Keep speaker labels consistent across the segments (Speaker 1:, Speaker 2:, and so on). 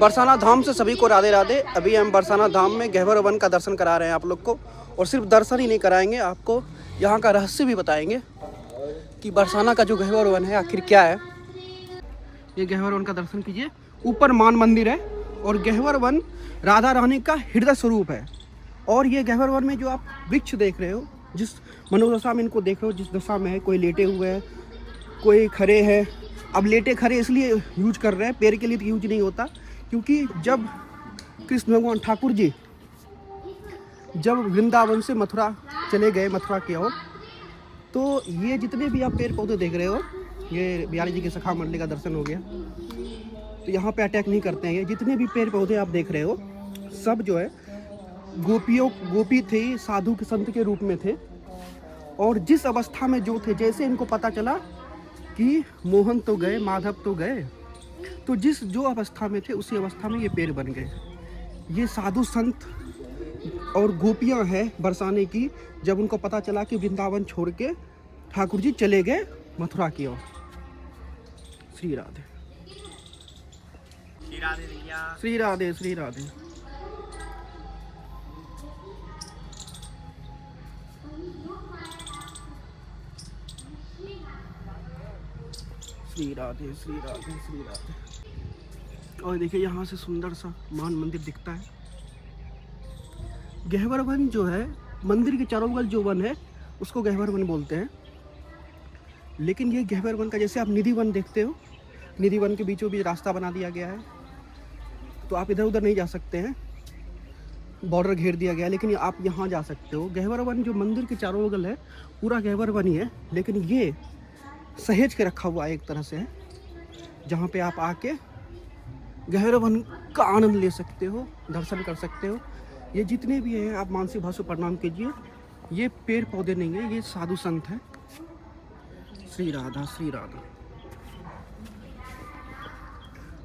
Speaker 1: बरसाना धाम से सभी को राधे राधे। अभी हम बरसाना धाम में गहवर वन का दर्शन करा रहे हैं आप लोग को, और सिर्फ दर्शन ही नहीं कराएंगे, आपको यहाँ का रहस्य भी बताएंगे कि बरसाना का जो गहवर वन है आखिर क्या है। ये गहवर वन का दर्शन कीजिए। ऊपर मान मंदिर है और गहवर वन राधा रानी का हृदय स्वरूप है। और ये गहवर वन में जो आप वृक्ष देख रहे हो, जिस मनोदशा में इनको देख रहे हो, जिस दशा में है, कोई लेटे हुए है, कोई खड़े हैं। अब लेटे खड़े इसलिए यूज कर रहे हैं, पेड़ के लिए तो यूज नहीं होता, क्योंकि जब कृष्ण भगवान ठाकुर जी जब वृंदावन से मथुरा चले गए, मथुरा की ओर, तो ये जितने भी आप पेड़ पौधे देख रहे हो, ये बिहारी जी के सखा मंडली का दर्शन हो गया, तो यहाँ पे अटैक नहीं करते हैं। ये जितने भी पेड़ पौधे आप देख रहे हो सब जो है गोपी थे, साधु के संत के रूप में थे। और जिस अवस्था में जो थे, जैसे इनको पता चला कि मोहन तो गए, माधव तो गए, तो जिस जो अवस्था में थे उसी अवस्था में ये पेड़ बन गए। ये साधु संत और गोपियां हैं बरसाने की, जब उनको पता चला कि वृंदावन छोड़ के ठाकुर जी चले गए मथुरा की ओर। श्री राधे श्री राधे श्री राधे श्री राधे। श्री राधे श्री राधे श्री राधे। और देखिए यहाँ से सुंदर सा मान मंदिर दिखता है। गहवर वन जो है, मंदिर के चारों बगल जो वन है उसको गहवर वन बोलते हैं। लेकिन ये गहवर वन का, जैसे आप निधि वन देखते हो, निधि वन के बीचों बीच रास्ता बना दिया गया है, तो आप इधर उधर नहीं जा सकते हैं, बॉर्डर घेर दिया गया है, लेकिन आप यहाँ जा सकते हो। गहवर वन जो मंदिर के चारों बगल है पूरा गहवर वन ही है, लेकिन ये सहेज के रखा हुआ एक तरह से है, जहाँ पे आप आके गहवर वन का आनंद ले सकते हो, दर्शन कर सकते हो। ये जितने भी हैं आप मानसिक भाव से प्रणाम कीजिए। ये पेड़ पौधे नहीं है, ये साधु संत है। श्री राधा श्री राधा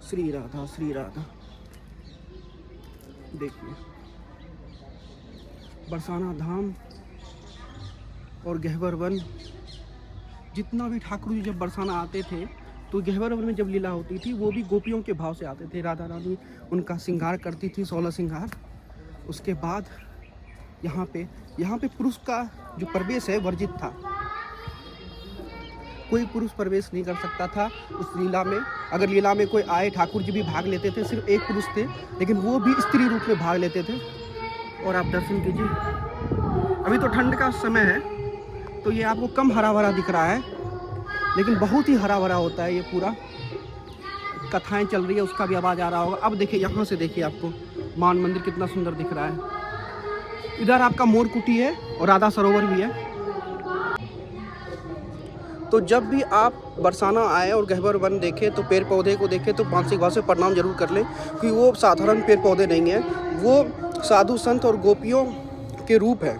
Speaker 1: श्री राधा श्री राधा। देखिए बरसाना धाम और गहवर वन, जितना भी ठाकुर जी जब बरसाना आते थे तो गहवर वन में जब लीला होती थी वो भी गोपियों के भाव से आते थे। राधा रानी उनका श्रृंगार करती थी, 16 श्रृंगार। उसके बाद यहाँ पे पुरुष का जो प्रवेश है वर्जित था, कोई पुरुष प्रवेश नहीं कर सकता था उस लीला में। अगर लीला में कोई आए, ठाकुर जी भी भाग लेते थे, सिर्फ एक पुरुष थे, लेकिन वो भी स्त्री रूप में भाग लेते थे। और आप दर्शन कीजिए। अभी तो ठंड का समय है तो ये आपको कम हरा भरा दिख रहा है, लेकिन बहुत ही हरा भरा होता है ये पूरा। कथाएं चल रही है, उसका भी आवाज़ आ रहा होगा। अब देखिए यहाँ से देखिए आपको मान मंदिर कितना सुंदर दिख रहा है। इधर आपका मोर कुटी है और राधा सरोवर भी है। तो जब भी आप बरसाना आए और गहवर वन देखें तो पेड़ पौधे को देखें तो मानसिक भाव से प्रणाम जरूर कर लें, क्योंकि वो साधारण पेड़ पौधे नहीं हैं, वो साधु संत और गोपियों के रूप है।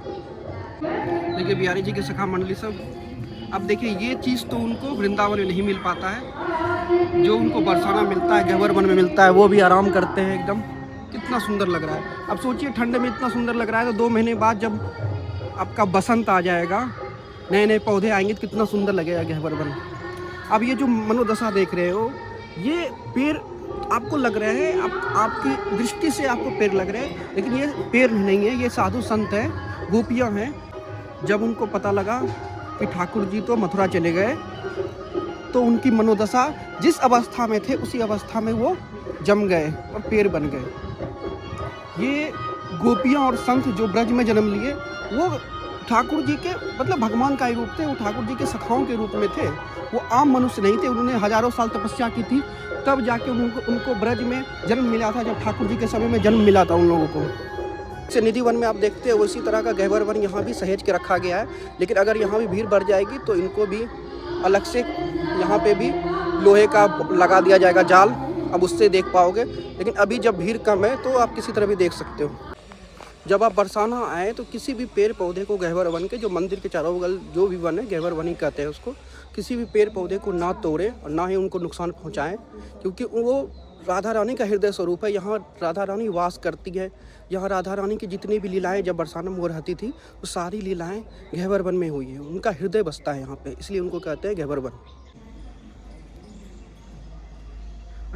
Speaker 1: देखिए बिहारी जी के सखा मंडली सब। अब देखिए ये चीज़ तो उनको वृंदावन में नहीं मिल पाता है, जो उनको बरसाना मिलता है, गहवर वन में मिलता है। वो भी आराम करते हैं एकदम। कितना सुंदर लग रहा है। अब सोचिए ठंड में इतना सुंदर लग रहा है, तो 2 महीने बाद जब आपका बसंत आ जाएगा, नए नए पौधे आएंगे, तो कितना सुंदर लगेगा गहवर वन। अब ये जो मनोदशा देख रहे हो, ये पेड़ आपको लग रहे हैं, आपकी दृष्टि से आपको पेड़ लग रहे हैं, लेकिन ये पेड़ नहीं है, ये साधु संत हैं, गोपियाँ हैं। जब उनको पता लगा कि ठाकुर जी तो मथुरा चले गए, तो उनकी मनोदशा जिस अवस्था में थे उसी अवस्था में वो जम गए और पेड़ बन गए। ये गोपियाँ और संत जो ब्रज में जन्म लिए, वो ठाकुर जी के मतलब भगवान का ही रूप थे। वो ठाकुर जी के सखाओं के रूप में थे, वो आम मनुष्य नहीं थे। उन्होंने हजारों साल तपस्या की थी, तब जाके उनको ब्रज में जन्म मिला था, जब ठाकुर जी के समय में जन्म मिला था उन लोगों को। से निधि वन में आप देखते हो उसी तरह का गहवर वन यहाँ भी सहेज के रखा गया है। लेकिन अगर यहाँ भी भीड़ बढ़ जाएगी तो इनको भी अलग से यहाँ पे भी लोहे का लगा दिया जाएगा जाल, अब उससे देख पाओगे। लेकिन अभी जब भीड़ कम है तो आप किसी तरह भी देख सकते हो। जब आप बरसाना आए तो किसी भी पेड़ पौधे को गहवर वन के, जो मंदिर के चारों बगल जो भी वन है गहवर वन ही कहते हैं उसको, किसी भी पेड़ पौधे को ना तोड़े और ना ही उनको नुकसान पहुँचाएँ, क्योंकि वो राधा रानी का हृदय स्वरूप है। यहाँ राधा रानी वास करती है। यहाँ राधा रानी की जितनी भी लीलाएं जब बरसाना में हो रहती थी, वो सारी लीलाएं गहवर वन में हुई है। उनका हृदय बसता है यहाँ पे, इसलिए उनको कहते हैं गहवर वन।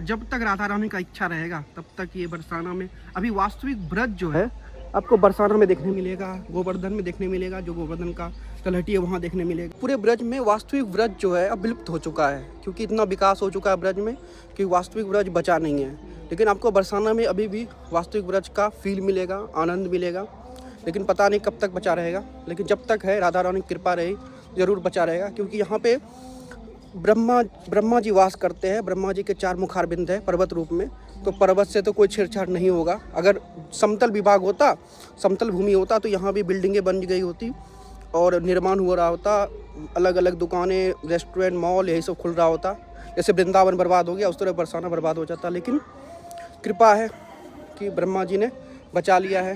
Speaker 1: जब तक राधा रानी का इच्छा रहेगा तब तक ये बरसाना में अभी वास्तविक ब्रज जो है आपको बरसाना में देखने मिलेगा, गोवर्धन में देखने मिलेगा, जो गोवर्धन का तलहटी है वहाँ देखने मिलेगा। पूरे ब्रज में वास्तविक ब्रज जो है अब विलुप्त हो चुका है, क्योंकि इतना विकास हो चुका है ब्रज में कि वास्तविक ब्रज बचा नहीं है। लेकिन आपको बरसाना में अभी भी वास्तविक ब्रज का फील मिलेगा, आनंद मिलेगा, लेकिन पता नहीं कब तक बचा रहेगा। लेकिन जब तक है राधा रानी की कृपा रही ज़रूर बचा रहेगा, क्योंकि यहाँ पे ब्रह्मा जी वास करते हैं। ब्रह्मा जी के 4 मुखारबिंद है पर्वत रूप में, तो पर्वत से तो कोई छेड़छाड़ नहीं होगा। अगर समतल विभाग होता, समतल भूमि होता, तो यहाँ भी बिल्डिंगें बन गई होती और निर्माण हो रहा होता, अलग अलग दुकानें, रेस्टोरेंट, मॉल यही सब खुल रहा होता। जैसे वृंदावन बर्बाद हो गया उस तरह बरसाना बर्बाद हो जाता। लेकिन कृपा है कि ब्रह्मा जी ने बचा लिया है।